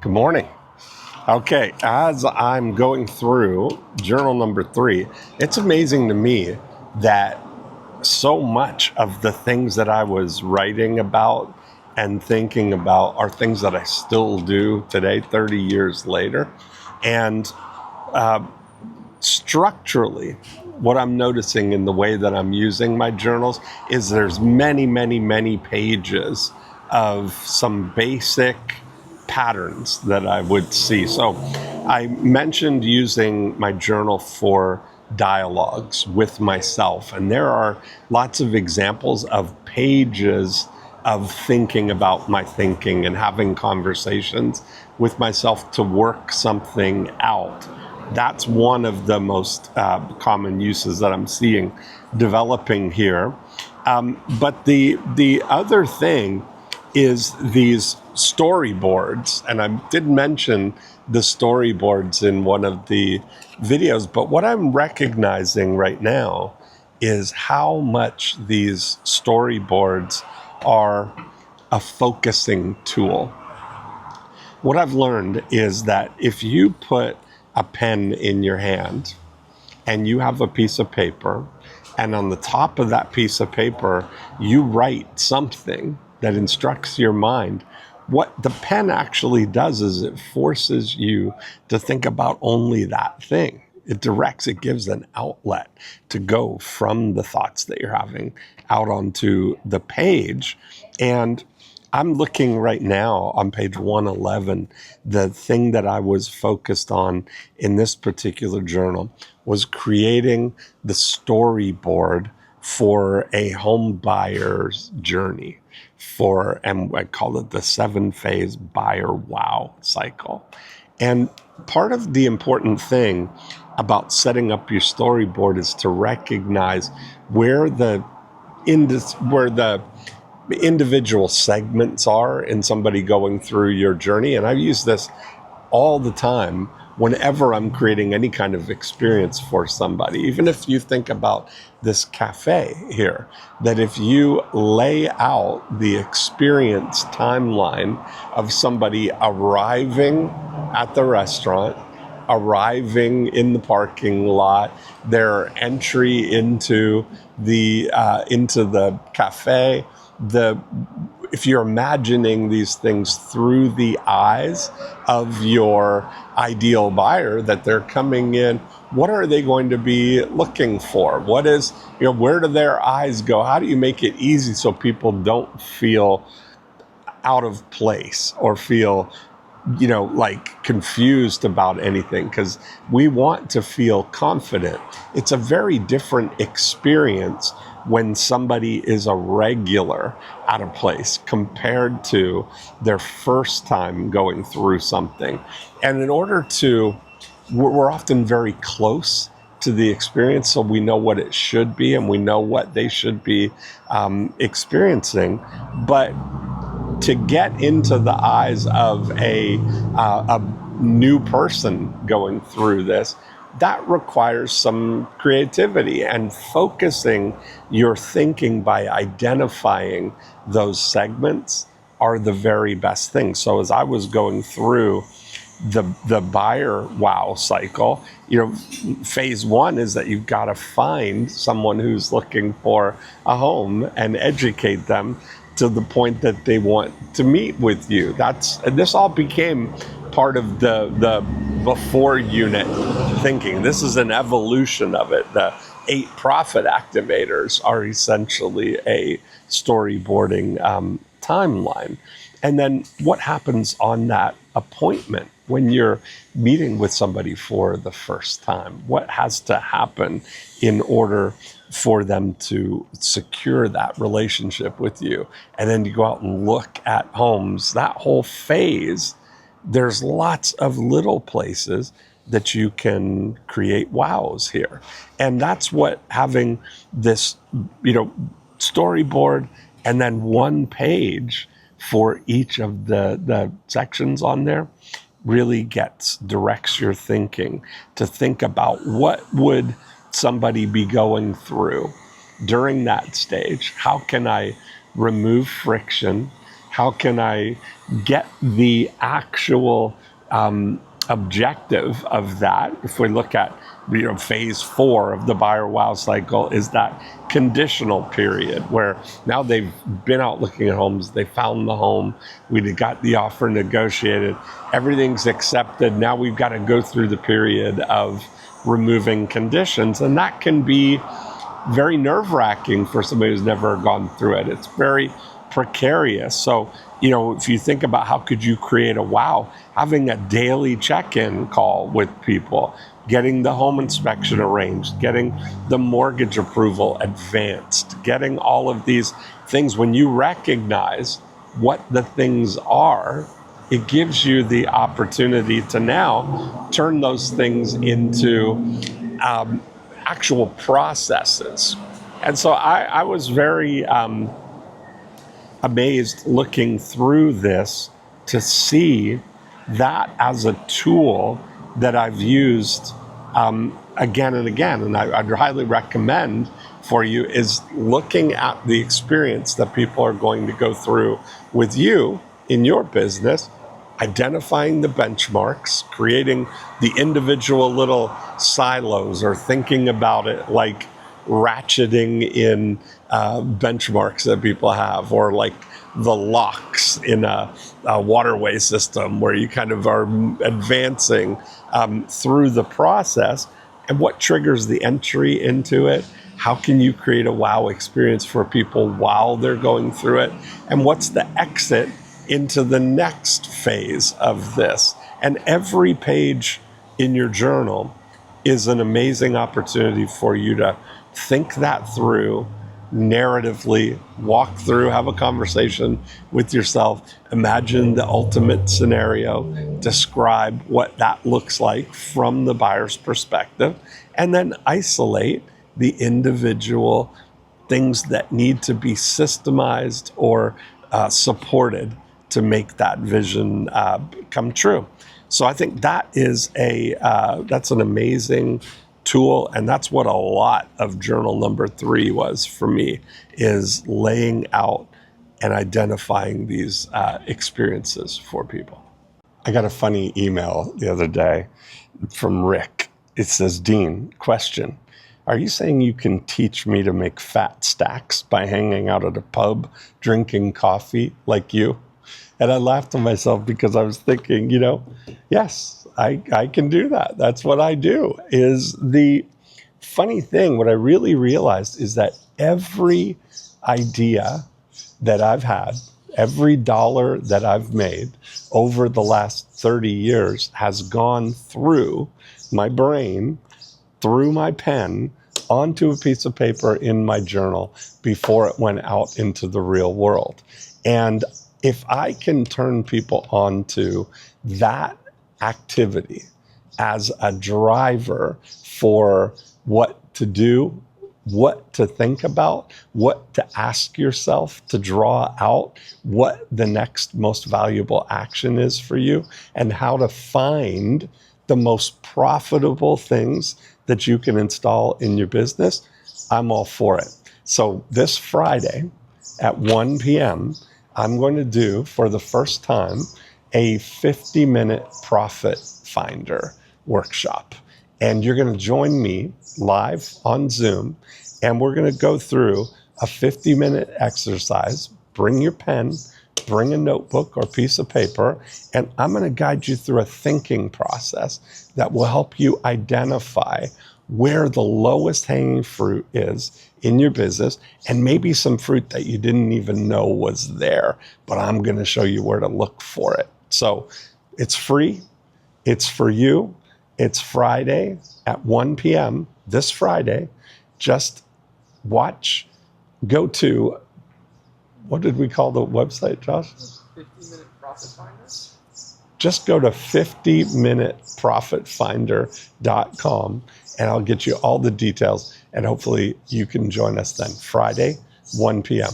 Good morning. Okay, as I'm going through journal number 3, it's amazing to me that so much of the things that I was writing about and thinking about are things that I still do today, 30 years later. And structurally, what I'm noticing in the way that I'm using my journals is there's many pages of some basic patterns that I would see. So I mentioned using my journal for dialogues with myself, and there are lots of examples of pages of thinking about my thinking and having conversations with myself to work something out. That's one of the most common uses that I'm seeing developing here. But the other thing is these storyboards. And I did mention the storyboards in one of the videos, but what I'm recognizing right now is how much these storyboards are a focusing tool. What I've learned is that if you put a pen in your hand and you have a piece of paper, and on the top of that piece of paper, you write something that instructs your mind, what the pen actually does is it forces you to think about only that thing. It gives an outlet to go from the thoughts that you're having out onto the page. And I'm looking right now on page 111. The thing that I was focused on in this particular journal was creating the storyboard for a home buyer's journey and I call it the 7-phase buyer wow cycle. And part of the important thing about setting up your storyboard is to recognize where the individual segments are in somebody going through your journey. And I use this all the time whenever I'm creating any kind of experience for somebody. Even if you think about this cafe here, that if you lay out the experience timeline of somebody arriving at the restaurant, arriving in the parking lot, their entry into the cafe, if you're imagining these things through the eyes of your ideal buyer, that they're coming in, what are they going to be looking for? Where do their eyes go? How do you make it easy so people don't feel out of place or feel like confused about anything? Because we want to feel confident. It's a very different experience when somebody is a regular at a place compared to their first time going through something. And we're often very close to the experience, so we know what it should be and we know what they should be experiencing. But to get into the eyes of a new person going through this, that requires some creativity and focusing your thinking by identifying those segments are the very best thing. So as I was going through the buyer wow cycle, phase 1 is that you've got to find someone who's looking for a home and educate them to the point that they want to meet with you. This all became part of the before unit thinking. This is an evolution of it. The 8 profit activators are essentially a storyboarding timeline. And then what happens on that appointment when you're meeting with somebody for the first time? What has to happen in order for them to secure that relationship with you? And then you go out and look at homes. That whole phase, there's lots of little places that you can create wows here. And that's what having this, storyboard and then one page for each of the sections on there really directs your thinking to think about what would somebody be going through during that stage. How can I remove friction? How can I get the actual objective of that? If we look at phase 4 of the buyer wow cycle is that conditional period where now they've been out looking at homes, they found the home, we got the offer negotiated, everything's accepted. Now we've got to go through the period of removing conditions, and that can be very nerve-wracking for somebody who's never gone through it. It's very precarious. So, if you think about how could you create a wow, having a daily check-in call with people, getting the home inspection arranged, getting the mortgage approval advanced, getting all of these things, when you recognize what the things are, it gives you the opportunity to now turn those things into actual processes. And so I was very amazed looking through this to see that as a tool that I've used again and again. And I'd highly recommend for you is looking at the experience that people are going to go through with you in your business, identifying the benchmarks, creating the individual little silos, or thinking about it like ratcheting in benchmarks that people have, or like the locks in a waterway system where you kind of are advancing through the process. And what triggers the entry into it? How can you create a wow experience for people while they're going through it? And what's the exit into the next phase of this? And every page in your journal is an amazing opportunity for you to think that through narratively, walk through, have a conversation with yourself, imagine the ultimate scenario, describe what that looks like from the buyer's perspective, and then isolate the individual things that need to be systemized or supported to make that vision come true. So I think that is that's an amazing tool, and that's what a lot of journal number 3 was for me, is laying out and identifying these experiences for people. I got a funny email the other day from Rick. It says, Dean, question. Are you saying you can teach me to make fat stacks by hanging out at a pub, drinking coffee like you? And I laughed to myself because I was thinking, yes, I can do that. That's what I do. Is the funny thing, what I really realized is that every idea that I've had, every dollar that I've made over the last 30 years has gone through my brain, through my pen, onto a piece of paper in my journal before it went out into the real world. And if I can turn people onto that activity as a driver for what to do, what to think about, what to ask yourself to draw out, what the next most valuable action is for you, and how to find the most profitable things that you can install in your business, I'm all for it. So this Friday at 1 p.m., I'm going to do, for the first time, a 50-minute profit finder workshop. And you're going to join me live on Zoom, and we're going to go through a 50-minute exercise. Bring your pen, bring a notebook or piece of paper, and I'm going to guide you through a thinking process that will help you identify where the lowest hanging fruit is in your business, and maybe some fruit that you didn't even know was there, but I'm going to show you where to look for it. So it's free. It's for you. It's Friday at 1 p.m. this Friday. Just watch, go to, what did we call the website, Josh? 50-minute profit finder. Just go to 50minuteprofitfinder.com and I'll get you all the details, and hopefully you can join us then. Friday, 1 p.m.